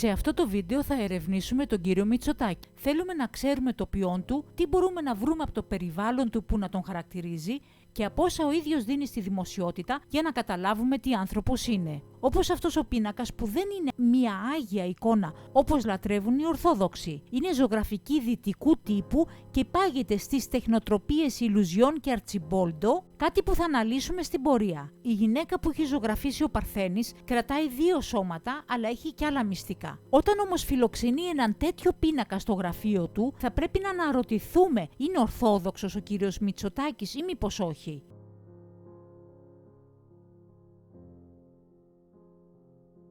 Σε αυτό το βίντεο θα ερευνήσουμε τον κύριο Μητσοτάκη. Θέλουμε να ξέρουμε το ποιόν του, τι μπορούμε να βρούμε από το περιβάλλον του που να τον χαρακτηρίζει και από όσα ο ίδιος δίνει στη δημοσιότητα για να καταλάβουμε τι άνθρωπος είναι. Όπως αυτός ο πίνακας που δεν είναι μία άγια εικόνα όπως λατρεύουν οι Ορθόδοξοι. Είναι ζωγραφική δυτικού τύπου και πάγεται στις τεχνοτροπίες Ιλουζιών και Αρτσιμπόλντο, κάτι που θα αναλύσουμε στην πορεία. Η γυναίκα που έχει ζωγραφίσει ο Παρθένης κρατάει δύο σώματα, αλλά έχει και άλλα μυστικά. Όταν όμως φιλοξενεί έναν τέτοιο πίνακα στο γραφείο του, θα πρέπει να αναρωτηθούμε, είναι Ορθόδοξος ο κύριος Μητσοτάκης ή μήπως όχι.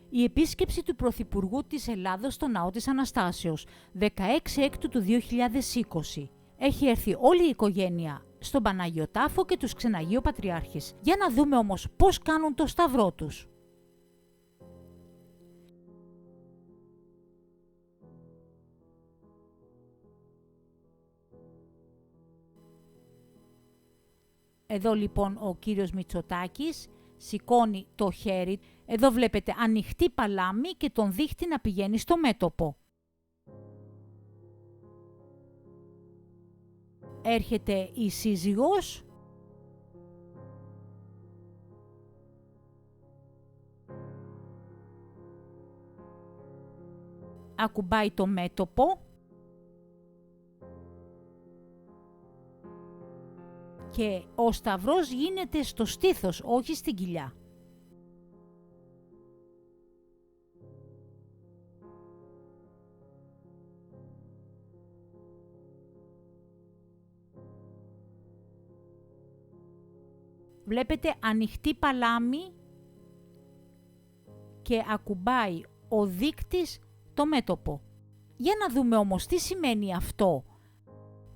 Η επίσκεψη του Πρωθυπουργού της Ελλάδος στο Ναό της Αναστάσεως, 16 Έκτου του 2020. Έχει έρθει όλη η οικογένεια στον Πανάγιο Τάφο και τους Ξεναγείο Πατριάρχης. Για να δούμε όμως πώς κάνουν το σταυρό τους. Εδώ λοιπόν ο κύριος Μητσοτάκης σηκώνει το χέρι. Εδώ βλέπετε ανοιχτή παλάμη και τον δείχνει να πηγαίνει στο μέτωπο. Έρχεται η σύζυγος. Ακουμπάει το μέτωπο. Και ο σταυρός γίνεται στο στήθος, όχι στην κοιλιά. Βλέπετε ανοιχτή παλάμη και ακουμπάει ο δείκτης το μέτωπο. Για να δούμε όμως τι σημαίνει αυτό.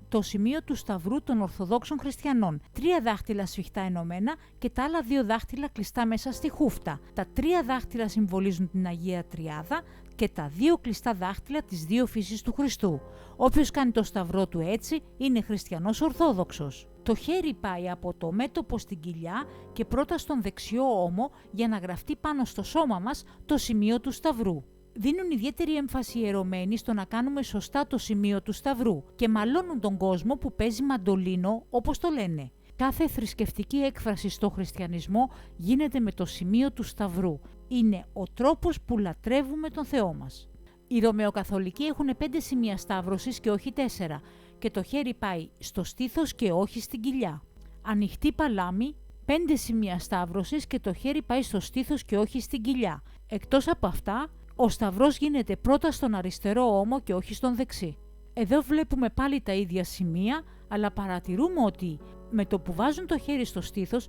Το σημείο του σταυρού των Ορθοδόξων Χριστιανών. 3 δάχτυλα σφιχτά ενωμένα και τα άλλα 2 δάχτυλα κλειστά μέσα στη χούφτα. Τα 3 δάχτυλα συμβολίζουν την Αγία Τριάδα και τα 2 κλειστά δάχτυλα τις 2 φύσεις του Χριστού. Όποιος κάνει το σταυρό του έτσι είναι χριστιανός Ορθόδοξος. Το χέρι πάει από το μέτωπο στην κοιλιά και πρώτα στον δεξιό ώμο για να γραφτεί πάνω στο σώμα μας το σημείο του σταυρού. Δίνουν ιδιαίτερη έμφαση οι ιερωμένοι στο να κάνουμε σωστά το σημείο του σταυρού και μαλώνουν τον κόσμο που παίζει μαντολίνο όπως το λένε. Κάθε θρησκευτική έκφραση στο χριστιανισμό γίνεται με το σημείο του σταυρού. Είναι ο τρόπος που λατρεύουμε τον Θεό μας. Οι Ρωμαιοκαθολικοί έχουν 5 σημεία σταύρωσης και όχι 4 και το χέρι πάει στο στήθος και όχι στην κοιλιά. Ανοιχτή παλάμη, 5 σημεία σταύρωσης και το χέρι πάει στο στήθος και όχι στην κοιλιά. Εκτός από αυτά, ο σταυρός γίνεται πρώτα στον αριστερό ώμο και όχι στον δεξί. Εδώ βλέπουμε πάλι τα ίδια σημεία, αλλά παρατηρούμε ότι με το που βάζουν το χέρι στο στήθος,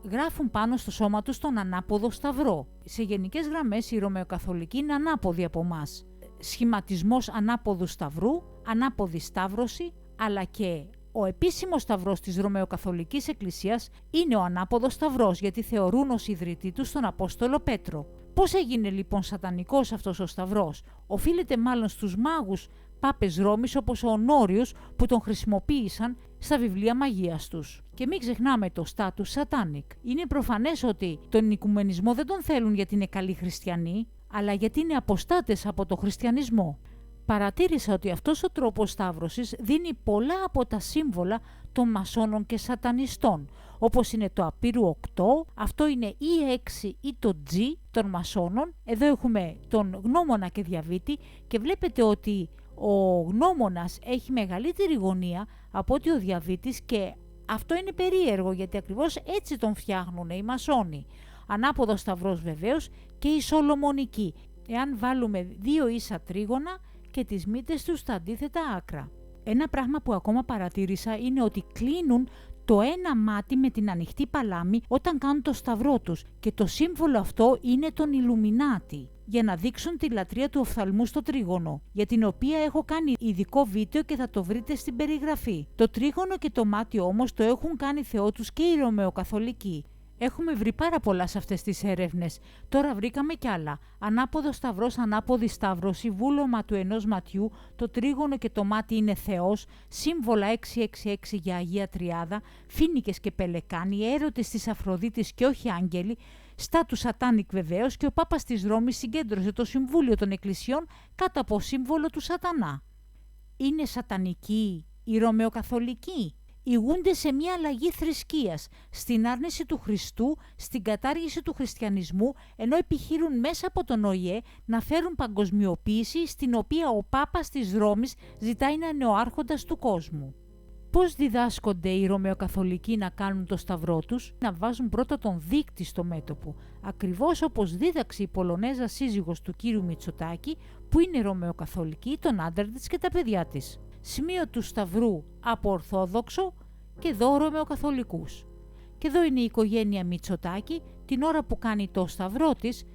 γράφουν πάνω στο σώμα τους τον ανάποδο σταυρό. Σε γενικές γραμμές οι Ρωμαιοκαθολικοί είναι ανάποδοι από εμάς. Σχηματισμός ανάποδου σταυρού, ανάποδη σταύρωση, αλλά και ο επίσημος σταυρός της Ρωμαιοκαθολικής Εκκλησίας είναι ο ανάποδος σταυρός, γιατί θεωρούν ως ιδρυτή τους τον Απόστολο Πέτρο. Πώς έγινε λοιπόν σατανικός αυτός ο σταυρός? Οφείλεται μάλλον στους μάγους πάπες Ρώμης όπως ο Ονόριος που τον χρησιμοποίησαν στα βιβλία μαγείας τους. Και μην ξεχνάμε το status satanic. Είναι προφανές ότι τον οικουμενισμό δεν τον θέλουν γιατί είναι καλοί χριστιανοί, αλλά γιατί είναι αποστάτες από το χριστιανισμό. Παρατήρησα ότι αυτός ο τρόπος σταύρωσης δίνει πολλά από τα σύμβολα των μασόνων και σατανιστών, όπως είναι το απείρου 8, αυτό είναι ή 6 ή το G των μασόνων. Εδώ έχουμε τον γνώμονα και διαβήτη και βλέπετε ότι ο γνώμονας έχει μεγαλύτερη γωνία από ότι ο διαβήτης και αυτό είναι περίεργο γιατί ακριβώς έτσι τον φτιάχνουν οι μασόνοι. Ανάποδο σταυρός βεβαίως και η Σολομονική, εάν βάλουμε 2 ίσα τρίγωνα και τις μύτες τους στα αντίθετα άκρα. Ένα πράγμα που ακόμα παρατήρησα είναι ότι κλείνουν το ένα μάτι με την ανοιχτή παλάμη όταν κάνουν το σταυρό τους και το σύμβολο αυτό είναι τον Ιλουμινάτη για να δείξουν τη λατρεία του οφθαλμού στο τρίγωνο, για την οποία έχω κάνει ειδικό βίντεο και θα το βρείτε στην περιγραφή. Το τρίγωνο και το μάτι όμως το έχουν κάνει θεό τους και οι Ρωμαιοκαθολικοί. Έχουμε βρει πάρα πολλά σε αυτές τις έρευνες. Τώρα βρήκαμε κι άλλα. Ανάποδο σταυρός, ανάποδη σταύρωση, βούλωμα του ενός ματιού, το τρίγωνο και το μάτι είναι Θεός, σύμβολα 666 για Αγία Τριάδα, φοίνικες και πελεκάνοι, έρωτες της Αφροδίτης και όχι άγγελοι, Στάτου Σατάνικ βεβαίως, και ο Πάπας της Ρώμης συγκέντρωσε το Συμβούλιο των Εκκλησιών κάτω από σύμβολο του Σατανά. Είναι σατανικοί οι Ρωμαιοκαθολικοί? Ηγούνται σε μια αλλαγή θρησκείας, στην άρνηση του Χριστού, στην κατάργηση του χριστιανισμού, ενώ επιχειρούν μέσα από τον ΟΗΕ να φέρουν παγκοσμιοποίηση, στην οποία ο Πάπας της Ρώμης ζητάει να είναι ο άρχοντας του κόσμου. Πώς διδάσκονται οι Ρωμαιοκαθολικοί να κάνουν το σταυρό τους? Να βάζουν πρώτα τον δείκτη στο μέτωπο, ακριβώς όπως δίδαξε η Πολωνέζα σύζυγος του κύριου Μητσοτάκη, που είναι Ρωμαιοκαθολική, τον άντρα της και τα παιδιά της. Σημείο του σταυρού από Ορθόδοξο και εδώ Ρωμαιοκαθολικούς. Και εδώ είναι η οικογένεια Μητσοτάκη την ώρα που κάνει το σταυρό της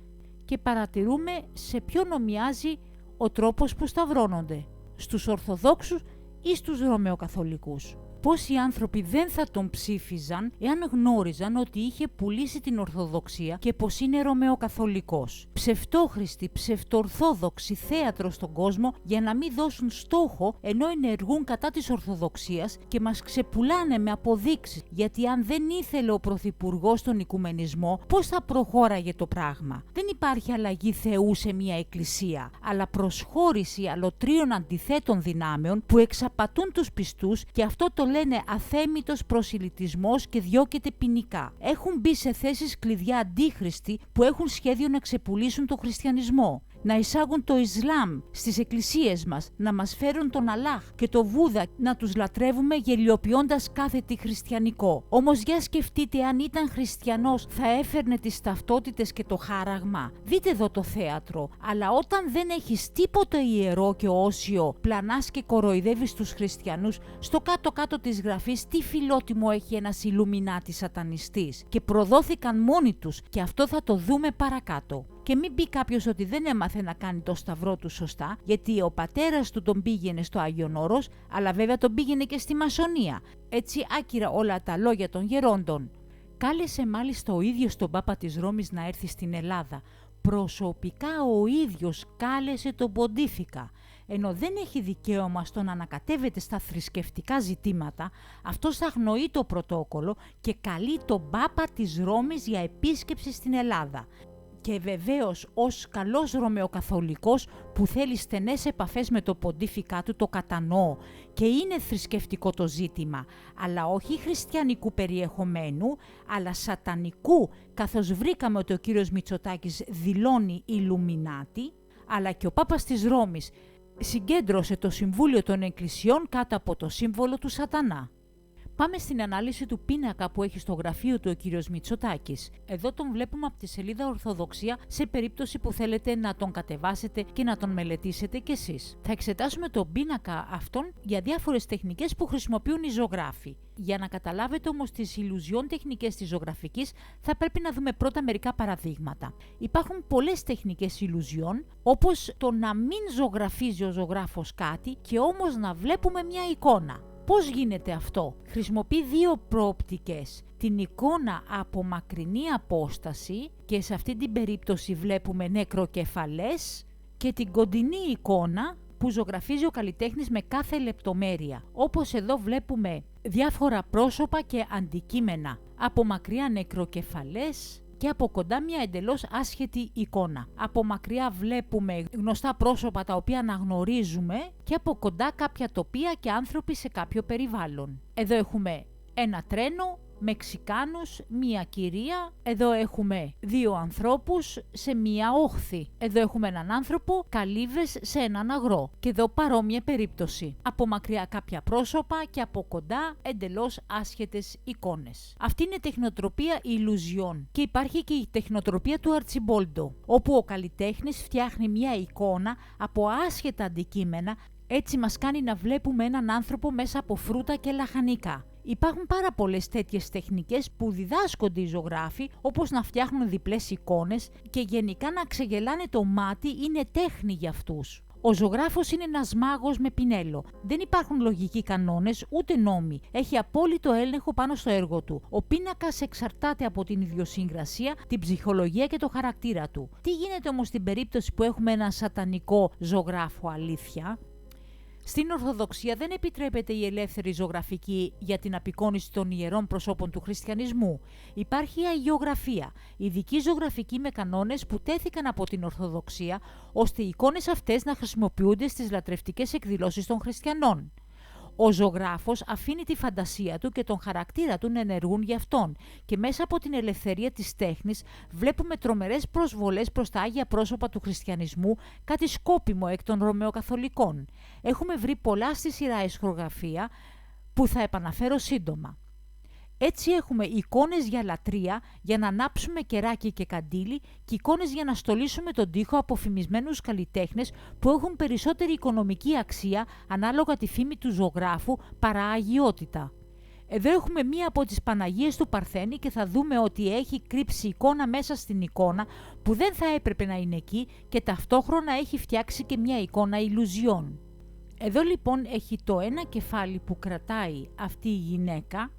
και παρατηρούμε σε ποιον ομοιάζει ο τρόπος που σταυρώνονται, στους Ορθοδόξους ή στους Ρωμαιοκαθολικούς. Πόσοι άνθρωποι δεν θα τον ψήφιζαν εάν γνώριζαν ότι είχε πουλήσει την Ορθοδοξία και πως είναι Ρωμαιοκαθολικός. Ψευτόχριστοι, ψευτορθόδοξοι θέατρο στον κόσμο για να μην δώσουν στόχο ενώ ενεργούν κατά της Ορθοδοξίας και μας ξεπουλάνε με αποδείξεις, γιατί αν δεν ήθελε ο Πρωθυπουργός τον οικουμενισμό, πώς θα προχώραγε το πράγμα? Δεν υπάρχει αλλαγή Θεού σε μια εκκλησία, αλλά προσχώρηση αλωτρίων αντιθέτων δυνάμεων που εξαπατούν τους πιστούς, και αυτό το λένε αθέμητος προσιλητισμός και διώκεται ποινικά. Έχουν μπει σε θέσεις κλειδιά αντίχριστοι που έχουν σχέδιο να ξεπουλήσουν τον χριστιανισμό, να εισάγουν το Ισλάμ στις εκκλησίες μας, να μας φέρουν τον Αλλάχ και το Βούδα, να τους λατρεύουμε γελιοποιώντας κάθε τι χριστιανικό. Όμως για σκεφτείτε, αν ήταν χριστιανός θα έφερνε τις ταυτότητες και το χάραγμα. Δείτε εδώ το θέατρο, αλλά όταν δεν έχεις τίποτα ιερό και όσιο, πλανάς και κοροϊδεύεις τους χριστιανούς, στο κάτω-κάτω της γραφής τι φιλότιμο έχει ένας Ιλουμινάτη σατανιστής, και προδόθηκαν μόνοι τους, και αυτό θα το δούμε παρακάτω. Και μην πει κάποιος ότι δεν έμαθε να κάνει το σταυρό του σωστά, γιατί ο πατέρας του τον πήγαινε στο Άγιον Όρος, αλλά βέβαια τον πήγαινε και στη Μασονία. Έτσι άκυρα όλα τα λόγια των γερόντων. Κάλεσε μάλιστα ο ίδιος τον Πάπα της Ρώμης να έρθει στην Ελλάδα. Προσωπικά ο ίδιος κάλεσε τον Ποντίφικα. Ενώ δεν έχει δικαίωμα στο να ανακατεύεται στα θρησκευτικά ζητήματα, αυτός αγνοεί το πρωτόκολλο και καλεί τον Πάπα της Ρώμης για επίσκεψη στην Ελλάδα. Και βεβαίως ως καλός Ρωμαιοκαθολικός που θέλει στενές επαφές με το ποντίφικά του, το κατανοώ, και είναι θρησκευτικό το ζήτημα, αλλά όχι χριστιανικού περιεχομένου, αλλά σατανικού, καθώς βρήκαμε ότι ο κύριος Μητσοτάκης δηλώνει Ιλουμινάτη, αλλά και ο Πάπας της Ρώμης συγκέντρωσε το Συμβούλιο των Εκκλησιών κάτω από το σύμβολο του Σατανά. Πάμε στην ανάλυση του πίνακα που έχει στο γραφείο του ο κύριος Μητσοτάκης. Εδώ τον βλέπουμε από τη σελίδα Ορθοδοξία, σε περίπτωση που θέλετε να τον κατεβάσετε και να τον μελετήσετε κι εσείς. Θα εξετάσουμε τον πίνακα αυτόν για διάφορες τεχνικές που χρησιμοποιούν οι ζωγράφοι. Για να καταλάβετε όμως τις ηλουζιών τεχνικές της ζωγραφικής, θα πρέπει να δούμε πρώτα μερικά παραδείγματα. Υπάρχουν πολλές τεχνικές ηλουζιών, όπως το να μην ζωγραφίζει ο ζωγράφος κάτι και όμως να βλέπουμε μια εικόνα. Πώς γίνεται αυτό? Χρησιμοποιεί δύο προοπτικές. Την εικόνα από μακρινή απόσταση, και σε αυτή την περίπτωση βλέπουμε νεκροκεφαλές, και την κοντινή εικόνα που ζωγραφίζει ο καλλιτέχνης με κάθε λεπτομέρεια. Όπως εδώ βλέπουμε διάφορα πρόσωπα και αντικείμενα. Από μακριά νεκροκεφαλές και από κοντά μια εντελώς άσχετη εικόνα. Από μακριά βλέπουμε γνωστά πρόσωπα τα οποία αναγνωρίζουμε και από κοντά κάποια τοπία και άνθρωποι σε κάποιο περιβάλλον. Εδώ έχουμε ένα τρένο, Μεξικάνους, μία κυρία, εδώ έχουμε δύο ανθρώπους σε μία όχθη. Εδώ έχουμε έναν άνθρωπο, καλύβες σε έναν αγρό. Και εδώ παρόμοια περίπτωση. Από μακριά κάποια πρόσωπα και από κοντά εντελώς άσχετες εικόνες. Αυτή είναι τεχνοτροπία ηλουζιών. Και υπάρχει και η τεχνοτροπία του Αρτσιμπόλντο, όπου ο καλλιτέχνης φτιάχνει μία εικόνα από άσχετα αντικείμενα. Έτσι μας κάνει να βλέπουμε έναν άνθρωπο μέσα από φρούτα και λαχανικά. Υπάρχουν πάρα πολλές τέτοιες τεχνικές που διδάσκονται οι ζωγράφοι, όπως να φτιάχνουν διπλές εικόνες και γενικά να ξεγελάνε το μάτι, είναι τέχνη για αυτούς. Ο ζωγράφος είναι ένας μάγος με πινέλο. Δεν υπάρχουν λογικοί κανόνες ούτε νόμοι. Έχει απόλυτο έλεγχο πάνω στο έργο του. Ο πίνακας εξαρτάται από την ιδιοσυγκρασία, την ψυχολογία και το χαρακτήρα του. Τι γίνεται όμως στην περίπτωση που έχουμε ένα σατανικό ζωγράφο αλήθεια? Στην Ορθοδοξία δεν επιτρέπεται η ελεύθερη ζωγραφική για την απεικόνιση των ιερών προσώπων του χριστιανισμού. Υπάρχει η αγιογραφία, ειδική ζωγραφική με κανόνες που τέθηκαν από την Ορθοδοξία, ώστε οι εικόνες αυτές να χρησιμοποιούνται στις λατρευτικές εκδηλώσεις των χριστιανών. Ο ζωγράφος αφήνει τη φαντασία του και τον χαρακτήρα του να ενεργούν για αυτόν και μέσα από την ελευθερία της τέχνης βλέπουμε τρομερές προσβολές προς τα άγια πρόσωπα του χριστιανισμού, κάτι σκόπιμο εκ των Ρωμαιοκαθολικών. Έχουμε βρει πολλά στη σειρά ισχυρογραφία που θα επαναφέρω σύντομα. Έτσι έχουμε εικόνες για λατρεία, για να ανάψουμε κεράκι και καντήλι και εικόνες για να στολίσουμε τον τοίχο από φημισμένους καλλιτέχνες που έχουν περισσότερη οικονομική αξία ανάλογα τη φήμη του ζωγράφου παρά αγιότητα. Εδώ έχουμε μία από τις Παναγίες του Παρθένη και θα δούμε ότι έχει κρύψει εικόνα μέσα στην εικόνα που δεν θα έπρεπε να είναι εκεί και ταυτόχρονα έχει φτιάξει και μία εικόνα ηλουζιών. Εδώ λοιπόν έχει το ένα κεφάλι που κρατάει αυτή η γυναίκα,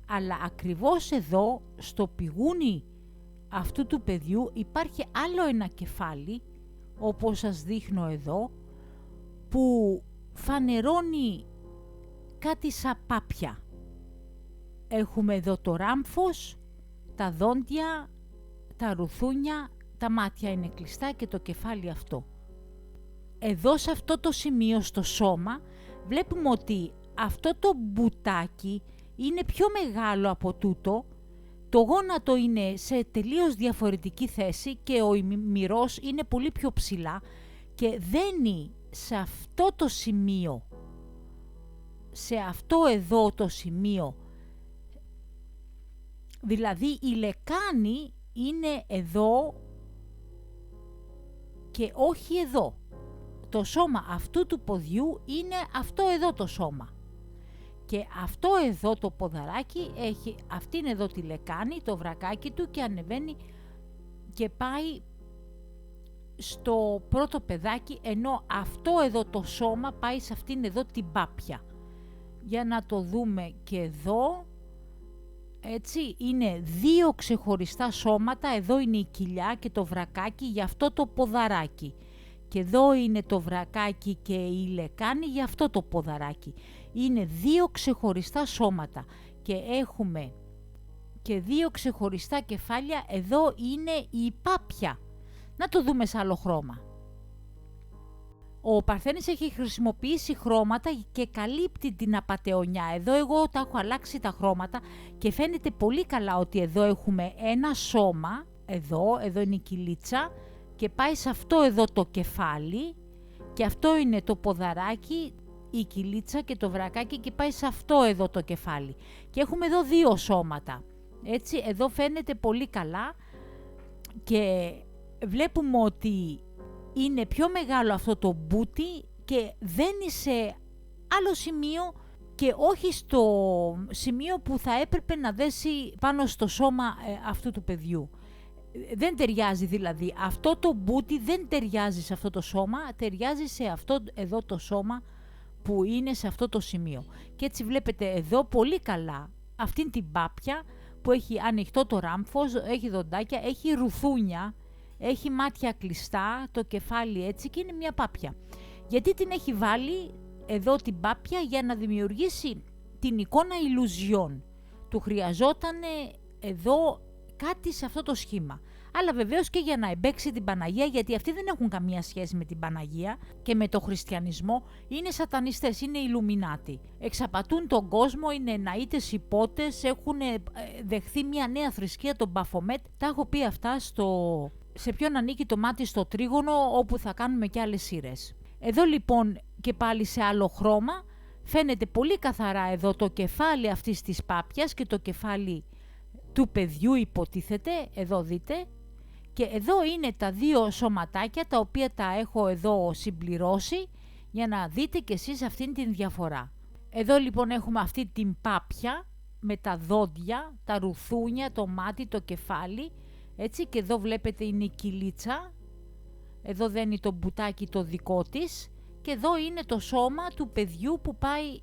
αλλά ακριβώς εδώ στο πηγούνι αυτού του παιδιού υπάρχει άλλο ένα κεφάλι, όπως σας δείχνω εδώ, που φανερώνει κάτι σαν πάπια. Έχουμε εδώ το ράμφος, τα δόντια, τα ρουθούνια, τα μάτια είναι κλειστά και το κεφάλι αυτό. Εδώ σε αυτό το σημείο στο σώμα βλέπουμε ότι αυτό το μπουτάκι είναι πιο μεγάλο από τούτο, το γόνατο είναι σε τελείως διαφορετική θέση και ο ημιμυρός είναι πολύ πιο ψηλά και δένει σε αυτό το σημείο, σε αυτό εδώ το σημείο, δηλαδή η λεκάνη είναι εδώ και όχι εδώ. Το σώμα αυτού του ποδιού είναι αυτό εδώ το σώμα. Και αυτό εδώ το ποδαράκι έχει αυτήν εδώ τη λεκάνη, το βρακάκι του και ανεβαίνει και πάει στο πρώτο παιδάκι, ενώ αυτό εδώ το σώμα πάει σε αυτήν εδώ την πάπια. Για να το δούμε και εδώ, έτσι είναι δύο ξεχωριστά σώματα, εδώ είναι η κοιλιά και το βρακάκι για αυτό το ποδαράκι. Και εδώ είναι το βρακάκι και η λεκάνη για αυτό το ποδαράκι. Είναι δύο ξεχωριστά σώματα και έχουμε και δύο ξεχωριστά κεφάλια, εδώ είναι η πάπια. Να το δούμε σε άλλο χρώμα. Ο Παρθένης έχει χρησιμοποιήσει χρώματα και καλύπτει την απατεωνιά. Εδώ εγώ τα έχω αλλάξει τα χρώματα και φαίνεται πολύ καλά ότι εδώ έχουμε ένα σώμα, εδώ είναι η κοιλίτσα και πάει σε αυτό εδώ το κεφάλι και αυτό είναι το ποδαράκι, η κοιλίτσα και το βρακάκι και πάει σε αυτό εδώ το κεφάλι. Και έχουμε εδώ δύο σώματα. Έτσι, εδώ φαίνεται πολύ καλά και βλέπουμε ότι είναι πιο μεγάλο αυτό το μπούτι και δένει σε άλλο σημείο και όχι στο σημείο που θα έπρεπε να δέσει πάνω στο σώμα αυτού του παιδιού. Δεν ταιριάζει δηλαδή. Αυτό το μπούτι δεν ταιριάζει σε αυτό το σώμα, ταιριάζει σε αυτό εδώ το σώμα που είναι σε αυτό το σημείο. Και έτσι βλέπετε εδώ πολύ καλά αυτήν την πάπια που έχει ανοιχτό το ράμφος, έχει δοντάκια, έχει ρουθούνια, έχει μάτια κλειστά, το κεφάλι έτσι και είναι μια πάπια. Γιατί την έχει βάλει εδώ την πάπια? Για να δημιουργήσει την εικόνα ηλουζιών. Του χρειαζόταν εδώ κάτι σε αυτό το σχήμα. Αλλά βεβαίως και για να εμπαίξει την Παναγία, γιατί αυτοί δεν έχουν καμία σχέση με την Παναγία και με το χριστιανισμό, είναι σατανιστές, είναι Ιλουμινάτοι. Εξαπατούν τον κόσμο, είναι ναΐτες υπότες, έχουν δεχθεί μια νέα θρησκεία, τον Μπαφομέτ. Τα έχω πει αυτά σε ποιον ανήκει το μάτι στο τρίγωνο, όπου θα κάνουμε και άλλες σειρές. Εδώ λοιπόν και πάλι σε άλλο χρώμα, φαίνεται πολύ καθαρά εδώ το κεφάλι αυτής της πάπιας και το κεφάλι του παιδιού υποτίθεται, εδώ δείτε. Και εδώ είναι τα δύο σωματάκια τα οποία τα έχω εδώ συμπληρώσει για να δείτε κι εσείς αυτήν την διαφορά. Εδώ λοιπόν έχουμε αυτή την πάπια με τα δόντια, τα ρουθούνια, το μάτι, το κεφάλι, έτσι, και εδώ βλέπετε είναι η κοιλίτσα, εδώ δένει το μπουτάκι το δικό της και εδώ είναι το σώμα του παιδιού που πάει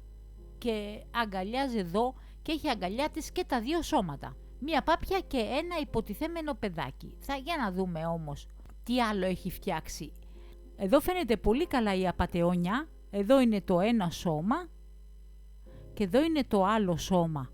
και αγκαλιάζει εδώ και έχει αγκαλιά της και τα δύο σώματα. Μία πάπια και ένα υποτιθέμενο παιδάκι. Για να δούμε όμως τι άλλο έχει φτιάξει. Εδώ φαίνεται πολύ καλά η απατεώνια Εδώ είναι το ένα σώμα και εδώ είναι το άλλο σώμα.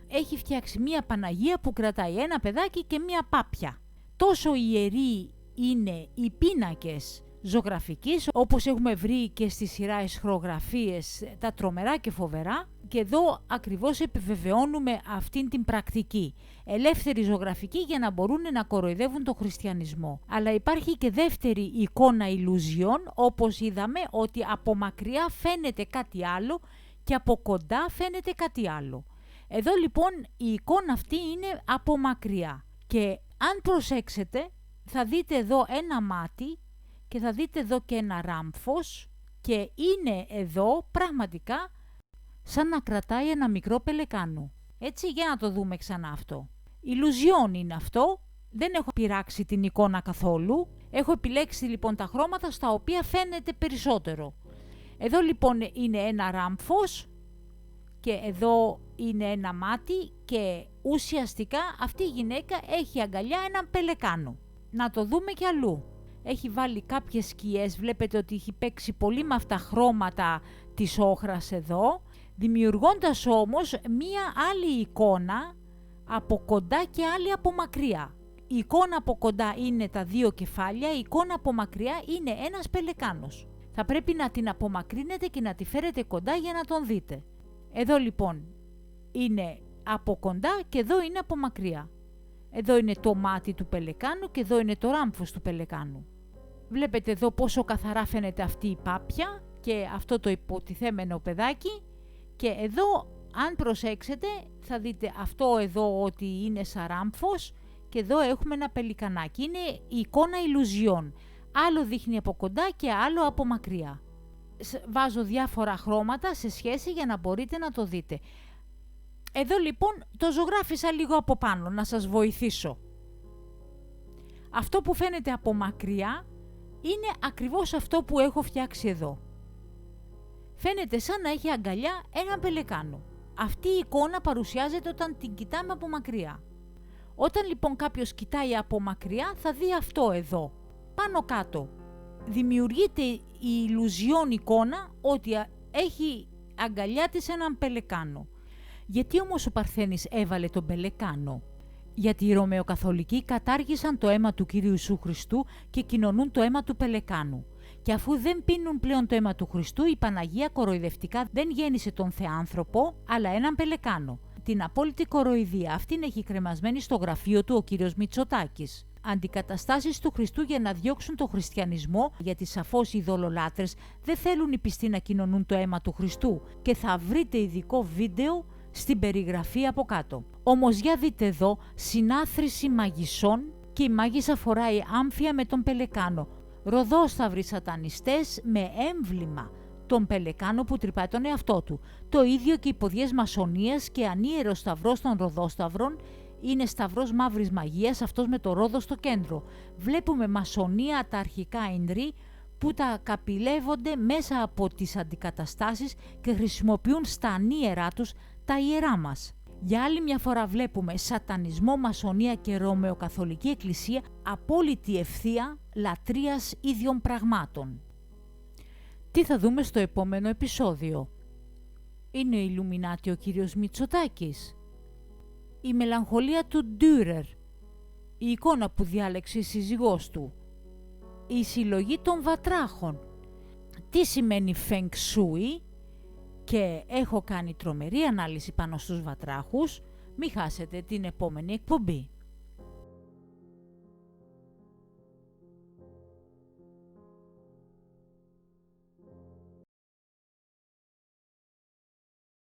Έχει φτιάξει μία Παναγία που κρατάει ένα παιδάκι και μία πάπια. Τόσο ιεροί είναι οι πίνακες ζωγραφικής, όπως έχουμε βρει και στη σειρά αισχρογραφίες, τα τρομερά και φοβερά, και εδώ ακριβώς επιβεβαιώνουμε αυτήν την πρακτική. Ελεύθερη ζωγραφική για να μπορούν να κοροϊδεύουν τον χριστιανισμό. Αλλά υπάρχει και δεύτερη εικόνα ηλουζιών, όπως είδαμε ότι από μακριά φαίνεται κάτι άλλο και από κοντά φαίνεται κάτι άλλο. Εδώ λοιπόν η εικόνα αυτή είναι από μακριά και αν προσέξετε θα δείτε εδώ ένα μάτι και θα δείτε εδώ και ένα ράμφος και είναι εδώ πραγματικά σαν να κρατάει ένα μικρό πελεκάνο. Έτσι, για να το δούμε ξανά αυτό. Ηλουζιόν είναι αυτό, δεν έχω πειράξει την εικόνα καθόλου, έχω επιλέξει λοιπόν τα χρώματα στα οποία φαίνεται περισσότερο. Εδώ λοιπόν είναι ένα ράμφος και εδώ είναι ένα μάτι και ουσιαστικά αυτή η γυναίκα έχει αγκαλιά έναν πελεκάνο. Να το δούμε κι αλλού. Έχει βάλει κάποιες σκιές, βλέπετε ότι έχει παίξει πολύ με αυτά χρώματα της όχρας εδώ, δημιουργώντας όμως μία άλλη εικόνα από κοντά και άλλη από μακριά. Η εικόνα από κοντά είναι τα δύο κεφάλια, η εικόνα από μακριά είναι ένας πελεκάνος. Θα πρέπει να την απομακρύνετε και να τη φέρετε κοντά για να τον δείτε. Εδώ λοιπόν είναι από κοντά και εδώ είναι από μακριά. Εδώ είναι το μάτι του πελεκάνου και εδώ είναι το ράμφος του πελεκάνου. Βλέπετε εδώ πόσο καθαρά φαίνεται αυτή η πάπια και αυτό το υποτιθέμενο παιδάκι και εδώ αν προσέξετε θα δείτε αυτό εδώ ότι είναι σαν ράμφος και εδώ έχουμε ένα πελικανάκι. Είναι η εικόνα ηλουζιών. Άλλο δείχνει από κοντά και άλλο από μακριά. Βάζω διάφορα χρώματα σε σχέση για να μπορείτε να το δείτε. Εδώ λοιπόν το ζωγράφισα λίγο από πάνω, να σας βοηθήσω. Αυτό που φαίνεται από μακριά είναι ακριβώς αυτό που έχω φτιάξει εδώ. Φαίνεται σαν να έχει αγκαλιά έναν πελεκάνο. Αυτή η εικόνα παρουσιάζεται όταν την κοιτάμε από μακριά. Όταν λοιπόν κάποιος κοιτάει από μακριά θα δει αυτό εδώ, πάνω κάτω. Δημιουργείται η ηλουζιόν εικόνα ότι έχει αγκαλιά της έναν πελεκάνο. Γιατί όμως ο Παρθένης έβαλε τον πελεκάνο? Γιατί οι Ρωμαιοκαθολικοί κατάργησαν το αίμα του Κύριου Ιησού Χριστού και κοινωνούν το αίμα του πελεκάνου. Και αφού δεν πίνουν πλέον το αίμα του Χριστού, η Παναγία κοροϊδευτικά δεν γέννησε τον Θεάνθρωπο, αλλά έναν πελεκάνο. Την απόλυτη κοροϊδία αυτήν έχει κρεμασμένη στο γραφείο του ο κύριος Μητσοτάκης. Αντικαταστάσεις του Χριστού για να διώξουν τον χριστιανισμό, γιατί σαφώς οι ειδωλολάτρες δεν θέλουν οι πιστοί να κοινωνούν το αίμα του Χριστού και θα βρείτε ειδικό βίντεο στην περιγραφή από κάτω. Όμως για δείτε εδώ συνάθρηση μαγισσών και η μάγισσα φοράει άμφια με τον πελεκάνο. Ροδόσταυροι σατανιστές με έμβλημα τον πελεκάνο που τρυπάει τον εαυτό του. Το ίδιο και οι ποδιές μασονίας και ανίερος σταυρός των ροδόσταυρων είναι σταυρός μαύρης μαγείας, αυτός με το ρόδο στο κέντρο. Βλέπουμε μασονία τα αρχικά ενδρή που τα καπηλεύονται μέσα από τις αντικαταστάσεις και χρησιμοποιούν στα ανίερά τους τα ιερά μας. Για άλλη μια φορά βλέπουμε σατανισμό, μασονία και Ρωμαιοκαθολική Εκκλησία, απόλυτη ευθεία λατρείας ίδιων πραγμάτων. Τι θα δούμε στο επόμενο επεισόδιο? Είναι ο Ιλουμινάτη ο κύριος Μητσοτάκης? Η μελαγχολία του Ντούρερ, η εικόνα που διάλεξε η σύζυγός του, η συλλογή των βατράχων, τι σημαίνει Feng Shui, και έχω κάνει τρομερή ανάλυση πάνω στους βατράχους. Μην χάσετε την επόμενη εκπομπή.